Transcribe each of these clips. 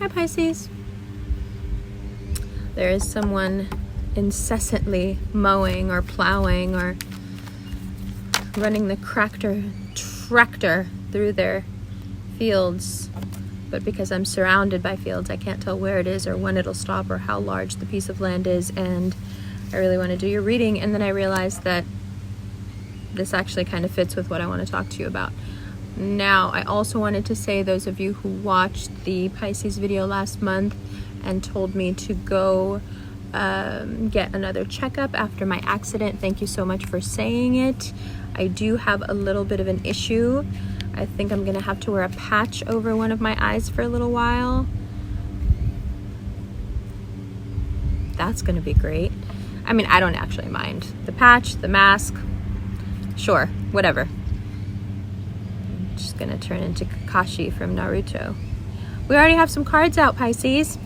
Hi, Pisces. There is someone incessantly mowing or plowing or running the tractor through their fields. But because I'm surrounded by fields, I can't tell where it is or when it'll stop or how large the piece of land is. And I really want to do your reading. And then I realized that this actually kind of fits with what I want to talk to you about. Now, I also wanted to say, those of you who watched the Pisces video last month and told me to go get another checkup after my accident, thank you so much for saying it. I do have a little bit of an issue. I think I'm gonna have to wear a patch over one of my eyes for a little while. That's gonna be great. I mean, I don't actually mind. The patch, the mask, sure, whatever. Just gonna turn into Kakashi from Naruto. We already have some cards out, Pisces.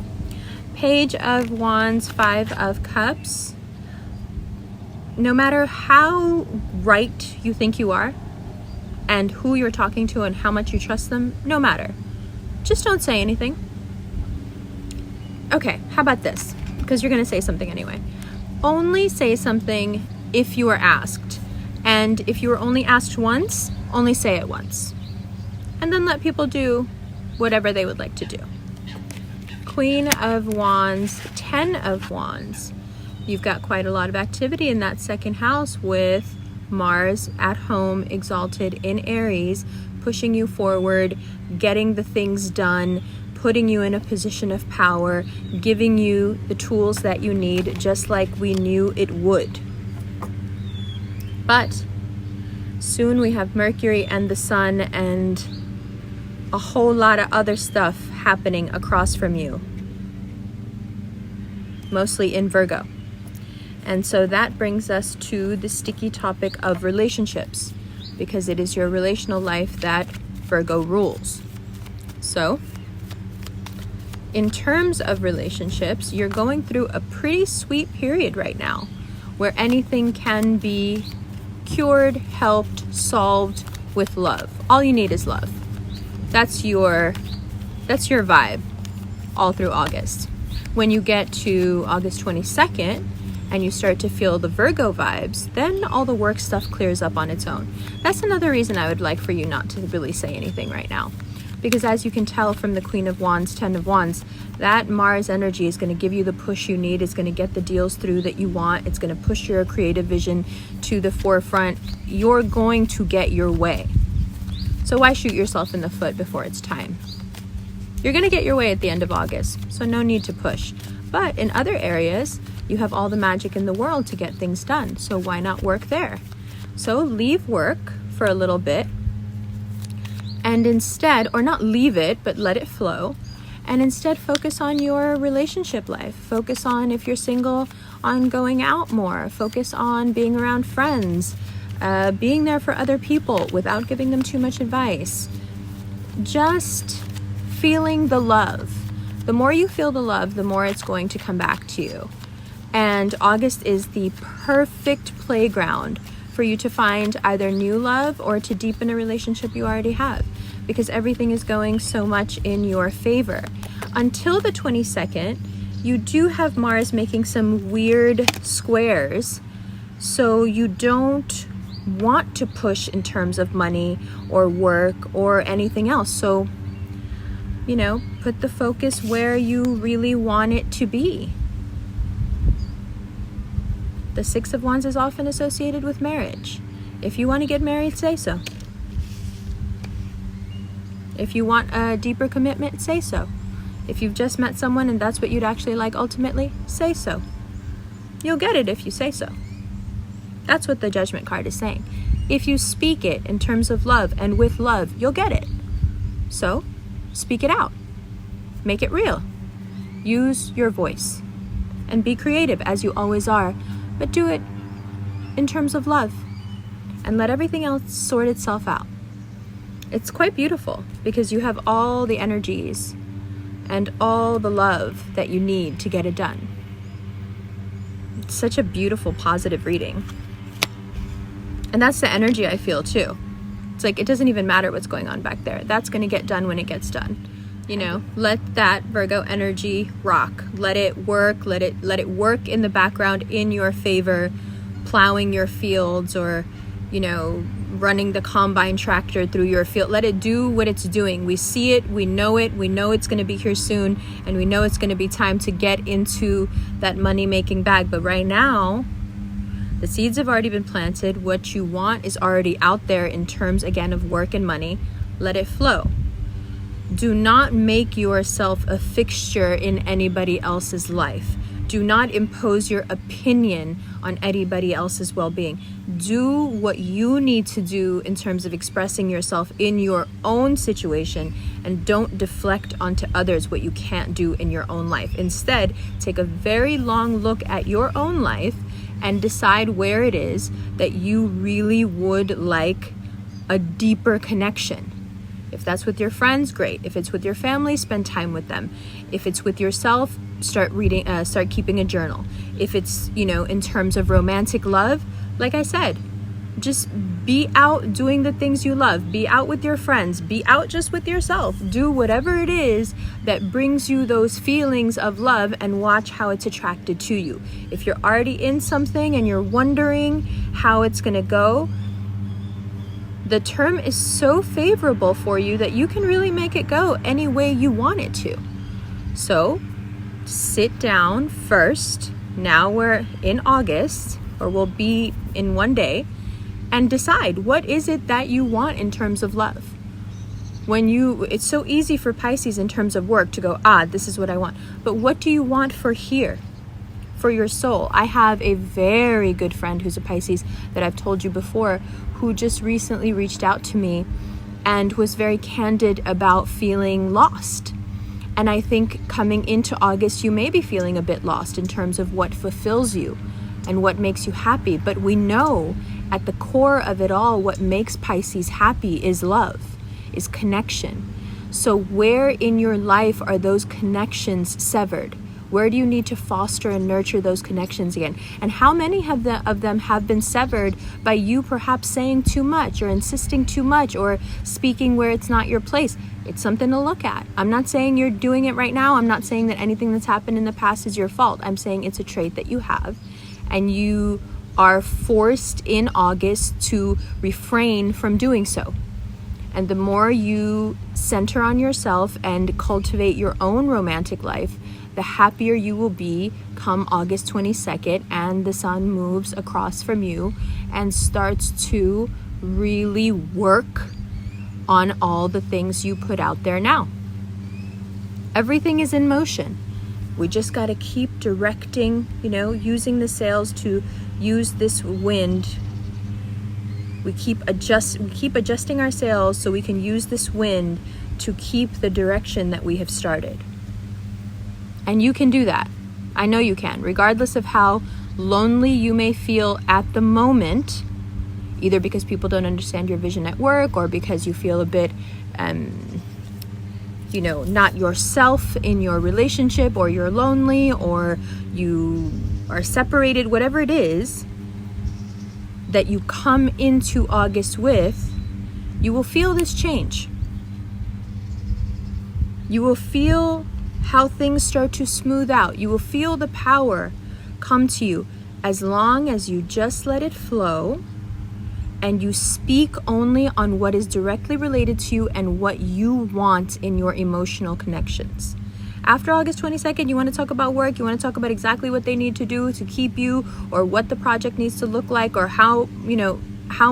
Page of Wands, Five of Cups. No matter how right you think you are and who you're talking to and how much you trust them, no matter. Just don't say anything. Okay, how about this? Because you're gonna say something anyway. Only say something if you are asked. And if you were only asked once, only say it once. And then let people do whatever they would like to do. Queen of Wands, 10 of Wands. You've got quite a lot of activity in that second house with Mars at home, exalted in Aries, pushing you forward, getting the things done, putting you in a position of power, giving you the tools that you need, just like we knew it would. But soon we have Mercury and the Sun and a whole lot of other stuff happening across from you, mostly in Virgo. And so that brings us to the sticky topic of relationships, because it is your relational life that Virgo rules. So, in terms of relationships, you're going through a pretty sweet period right now, where anything can be cured, helped, solved with love. All you need is love. That's your vibe all through August. When you get to August 22nd and you start to feel the Virgo vibes, then all the work stuff clears up on its own. That's another reason I would like for you not to really say anything right now. Because as you can tell from the Queen of Wands, 10 of Wands, that Mars energy is going to give you the push you need. It's going to get the deals through that you want. It's going to push your creative vision to the forefront. You're going to get your way. So why shoot yourself in the foot before it's time? You're going to get your way at the end of August, so no need to push. But in other areas, you have all the magic in the world to get things done, so why not work there? So leave work for a little bit, and instead, or not leave it, but let it flow, and instead focus on your relationship life. Focus on, if you're single, on going out more. Focus on being around friends, being there for other people without giving them too much advice. Just feeling the love. The more you feel the love, the more it's going to come back to you. And August is the perfect playground for you to find either new love or to deepen a relationship you already have, because everything is going so much in your favor. Until the 22nd, you do have Mars making some weird squares, so you don't want to push in terms of money or work or anything else. So, you know, put the focus where you really want it to be. The Six of Wands is often associated with marriage. If you want to get married, say so. If you want a deeper commitment, say so. If you've just met someone and that's what you'd actually like ultimately, say so. You'll get it if you say so. That's what the Judgment card is saying. If you speak it in terms of love and with love, you'll get it. So, speak it out. Make it real. Use your voice. And be creative as you always are, but do it in terms of love. And let everything else sort itself out. It's quite beautiful because you have all the energies and all the love that you need to get it done. It's such a beautiful, positive reading. And that's the energy I feel too. It's like, it doesn't even matter what's going on back there. That's going to get done when it gets done. You know, let that Virgo energy rock. Let it work. Let it work in the background in your favor, plowing your fields, or, you know, running the combine tractor through your field. Let it do what it's doing. We see it, we know it's going to be here soon, and we know it's going to be time to get into that money-making bag. But right now, the seeds have already been planted. What you want is already out there in terms, again, of work and money. Let it flow. Do not make yourself a fixture in anybody else's life. Do not impose your opinion on anybody else's well-being. Do what you need to do in terms of expressing yourself in your own situation, and don't deflect onto others what you can't do in your own life. Instead, take a very long look at your own life and decide where it is that you really would like a deeper connection. If that's with your friends, great. If it's with your family, spend time with them. If it's with yourself, start keeping a journal. If it's, you know, in terms of romantic love, like I said, just be out doing the things you love. Be out with your friends. Be out just with yourself. Do whatever it is that brings you those feelings of love, and watch how it's attracted to you. If you're already in something and you're wondering how it's going to go, the term is so favorable for you that you can really make it go any way you want it to. So sit down first. Now we're in August, or we'll be in one day, and decide, what is it that you want in terms of love? It's so easy for Pisces in terms of work to go, this is what I want. But what do you want for here? For your soul. I have a very good friend who's a Pisces that I've told you before, who just recently reached out to me and was very candid about feeling lost. And I think coming into August, you may be feeling a bit lost in terms of what fulfills you and what makes you happy. But we know at the core of it all, what makes Pisces happy is love, is connection. So where in your life are those connections severed? Where do you need to foster and nurture those connections again? And how many of them have been severed by you perhaps saying too much, or insisting too much, or speaking where it's not your place? It's something to look at. I'm not saying you're doing it right now. I'm not saying that anything that's happened in the past is your fault. I'm saying it's a trait that you have, and you are forced in August to refrain from doing so. And the more you center on yourself and cultivate your own romantic life, the happier you will be come August 22nd, and the sun moves across from you and starts to really work on all the things you put out there now. Everything is in motion. We just got to keep directing, using the sails to use this wind. We keep adjusting our sails so we can use this wind to keep the direction that we have started. And you can do that. I know you can, regardless of how lonely you may feel at the moment, either because people don't understand your vision at work, or because you feel a bit, not yourself in your relationship, or you're lonely, or you are separated, whatever it is that you come into August with, you will feel this change. You will feel how things start to smooth out. You will feel the power come to you, as long as you just let it flow and you speak only on what is directly related to you and what you want in your emotional connections. After August 22nd, you want to talk about work, you want to talk about exactly what they need to do to keep you, or what the project needs to look like, or how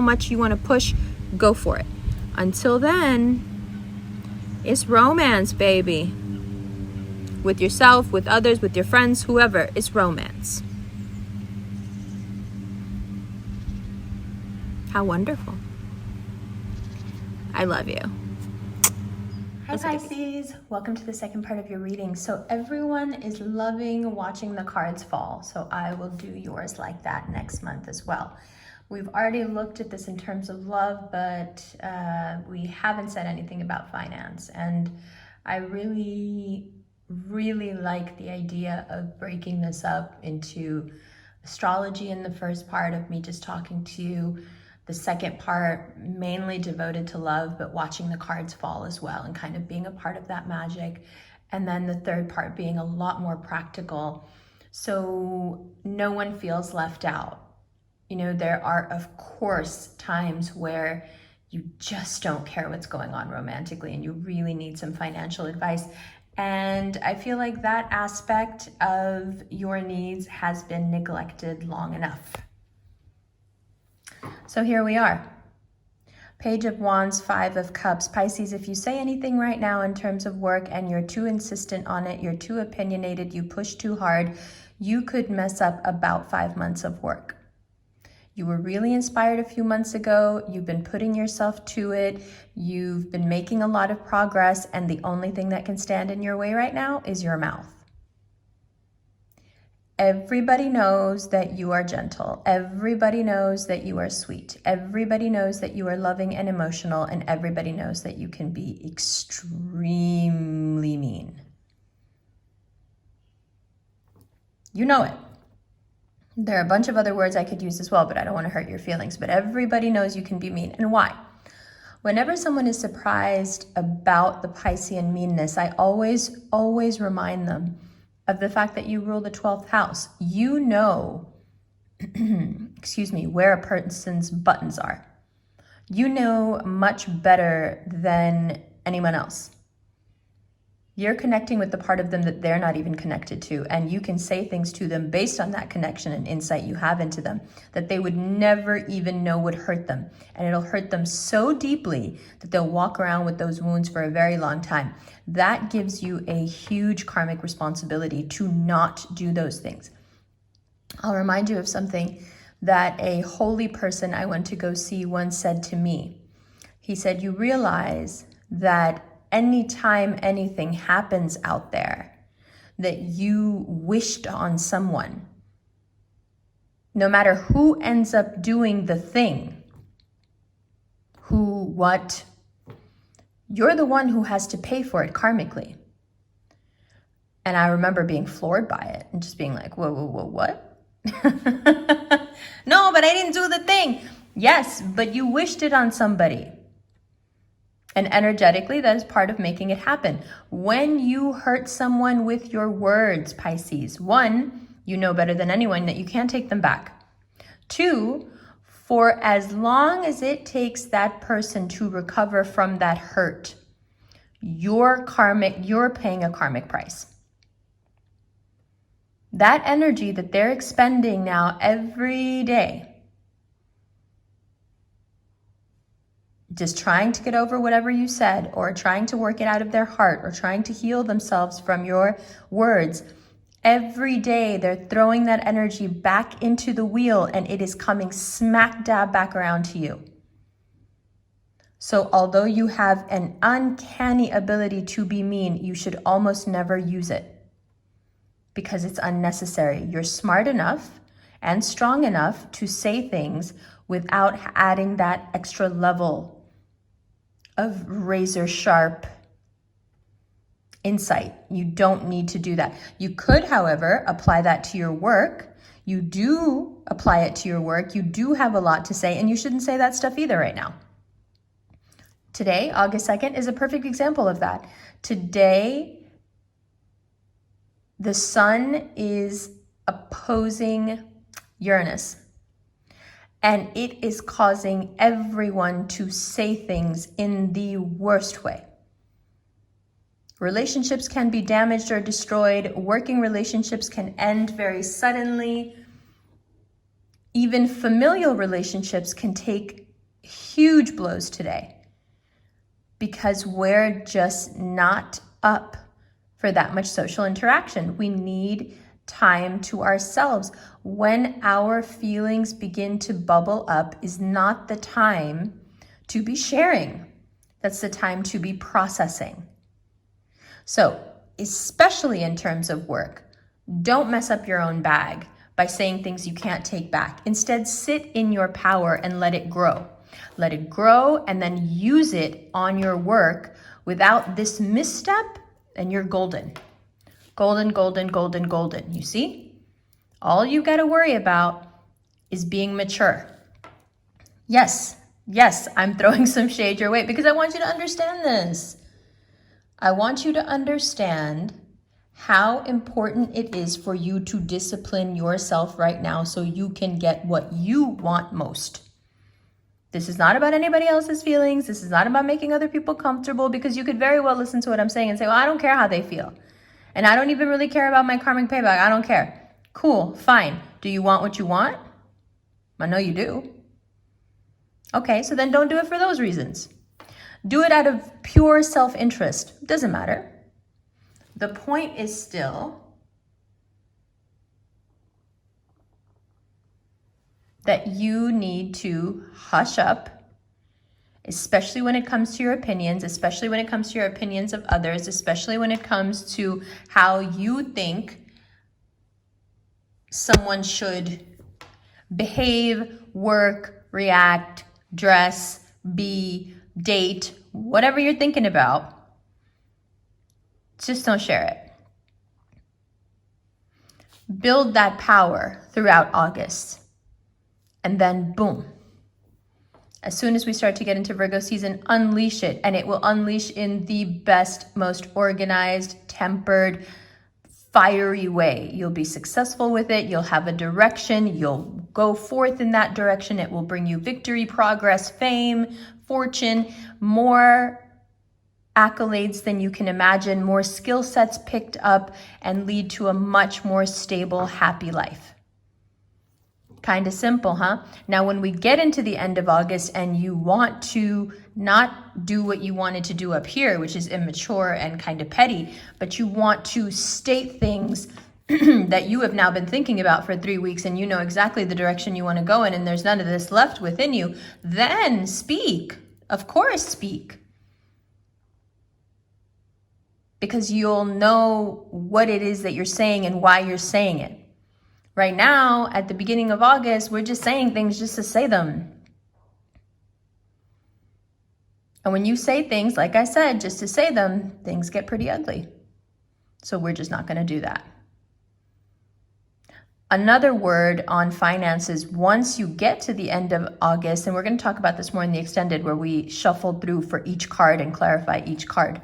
much you want to push, go for it. Until then, it's romance, baby. With yourself, with others, with your friends, whoever, it's romance. How wonderful. I love you. Hi Pisces, welcome to the second part of your reading. So everyone is loving watching the cards fall, so I will do yours like that next month as well. We've already looked at this in terms of love, but we haven't said anything about finance. And I really like the idea of breaking this up into astrology in the first part of me just talking to you, The second part, mainly devoted to love, but watching the cards fall as well and kind of being a part of that magic. And then the third part being a lot more practical, so no one feels left out. You know, there are, of course, times where you just don't care what's going on romantically and you really need some financial advice. And I feel like that aspect of your needs has been neglected long enough. So here we are. Page of Wands, Five of Cups. Pisces, if you say anything right now in terms of work and you're too insistent on it, you're too opinionated, you push too hard, you could mess up about 5 months of work. You were really inspired a few months ago. You've been putting yourself to it. You've been making a lot of progress. And the only thing that can stand in your way right now is your mouth. Everybody knows that you are gentle. Everybody knows that you are sweet. Everybody knows that you are loving and emotional. And everybody knows that you can be extremely mean. You know it. There are a bunch of other words I could use as well, but I don't want to hurt your feelings. But everybody knows you can be mean. And why? Whenever someone is surprised about the Piscean meanness, I always remind them of the fact that you rule the 12th house. You know, where a person's buttons are. You know much better than anyone else. You're connecting with the part of them that they're not even connected to, and you can say things to them based on that connection and insight you have into them that they would never even know would hurt them. And it'll hurt them so deeply that they'll walk around with those wounds for a very long time. That gives you a huge karmic responsibility to not do those things. I'll remind you of something that a holy person I went to go see once said to me. He said, you realize that anytime anything happens out there that you wished on someone, no matter who ends up doing the thing, you're the one who has to pay for it karmically. And I remember being floored by it and just being like, whoa, what? No, but I didn't do the thing. Yes, but you wished it on somebody. And energetically, that is part of making it happen. When you hurt someone with your words, Pisces, 1, you know better than anyone that you can't take them back. 2, for as long as it takes that person to recover from that hurt, you're paying a karmic price. That energy that they're expending now every day, just trying to get over whatever you said, or trying to work it out of their heart, or trying to heal themselves from your words, every day they're throwing that energy back into the wheel, and it is coming smack dab back around to you. So although you have an uncanny ability to be mean, you should almost never use it because it's unnecessary. You're smart enough and strong enough to say things without adding that extra level of razor sharp insight. You don't need to do that. You could, however, apply that to your work. You do apply it to your work. You do have a lot to say, and you shouldn't say that stuff either right now. Today, August 2nd, is a perfect example of that. Today, the sun is opposing Uranus. And it is causing everyone to say things in the worst way. Relationships can be damaged or destroyed. Working relationships can end very suddenly. Even familial relationships can take huge blows today because we're just not up for that much social interaction. We need time to ourselves. When our feelings begin to bubble up is not the time to be sharing. That's the time to be processing. So, especially in terms of work, don't mess up your own bag by saying things you can't take back. Instead, sit in your power and let it grow. Let it grow and then use it on your work. Without this misstep, and you're golden. Golden, golden, golden, golden. You see? All you got to worry about is being mature. Yes, I'm throwing some shade your way because I want you to understand this. I want you to understand how important it is for you to discipline yourself right now so you can get what you want most. This is not about anybody else's feelings. This is not about making other people comfortable, because you could very well listen to what I'm saying and say, well, I don't care how they feel. And I don't even really care about my karmic payback. I don't care. Cool, fine. Do you want what you want? I know you do. Okay, so then don't do it for those reasons. Do it out of pure self-interest. Doesn't matter. The point is still that you need to hush up, especially when it comes to your opinions, especially when it comes to your opinions of others, especially when it comes to how you think someone should behave, work, react, dress, be, date, whatever you're thinking about. Just don't share it. Build that power throughout August. And then boom. As soon as we start to get into Virgo season, unleash it. And it will unleash in the best, most organized, tempered, fiery way. You'll be successful with it. You'll have a direction. You'll go forth in that direction. It will bring you victory, progress, fame, fortune, more accolades than you can imagine, more skill sets picked up, and lead to a much more stable, happy life. Kind of simple, huh? Now, when we get into the end of August and you want to not do what you wanted to do up here, which is immature and kind of petty, but you want to state things that you have now been thinking about for 3 weeks, and you know exactly the direction you want to go in, and there's none of this left within you, then speak. Of course, speak. Because you'll know what it is that you're saying and why you're saying it. Right now, at the beginning of August, we're just saying things just to say them. And when you say things, like I said, just to say them, things get pretty ugly. So we're just not going to do that. Another word on finances, once you get to the end of August, and we're going to talk about this more in the extended, where we shuffle through for each card and clarify each card.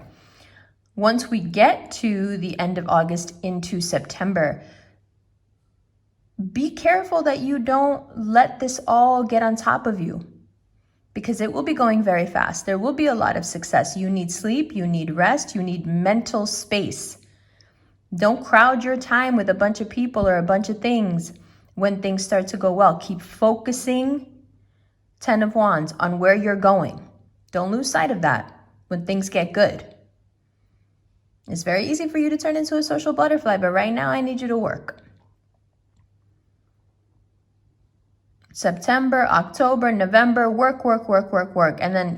Once we get to the end of August into September, be careful that you don't let this all get on top of you, because it will be going very fast. There will be a lot of success. You need sleep, you need rest, you need mental space. Don't crowd your time with a bunch of people or a bunch of things when things start to go well. Keep focusing, 10 of Wands, on where you're going. Don't lose sight of that when things get good. It's very easy for you to turn into a social butterfly, but right now I need you to work. September, October, November, work. And then,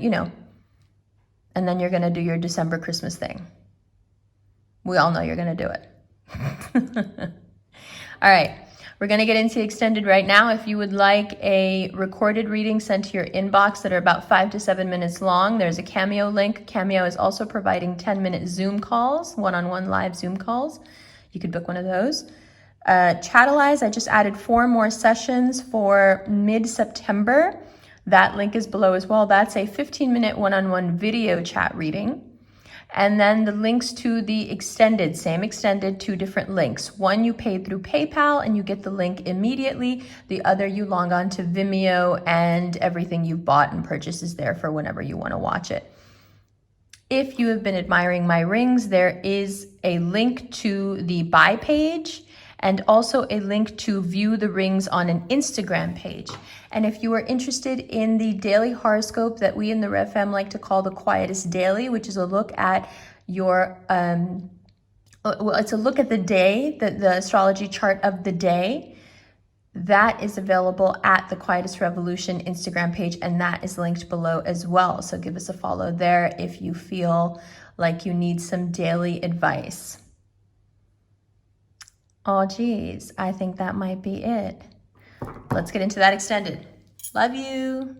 and then you're going to do your December Christmas thing. We all know you're going to do it. All right. We're going to get into extended right now. If you would like a recorded reading sent to your inbox that are about 5 to 7 minutes long, there's a Cameo link. Cameo is also providing 10-minute Zoom calls, one-on-one live Zoom calls. You could book one of those. Chatalize, I just added 4 more sessions for mid-September. That link is below as well. That's a 15-minute one-on-one video chat reading. And then the links to the extended, same extended, 2 different links. One you pay through PayPal and you get the link immediately. The other you log on to Vimeo and everything you've bought and purchased is there for whenever you want to watch it. If you have been admiring my rings, there is a link to the buy page and also a link to view the rings on an Instagram page. And if you are interested in the daily horoscope that we in the Rev Fam like to call the Quietest Daily, which is a look at your, it's a look at the day, the astrology chart of the day, that is available at the Quietest Revolution Instagram page, and that is linked below as well. So give us a follow there if you feel like you need some daily advice. Oh, geez, I think that might be it. Let's get into that extended. Love you.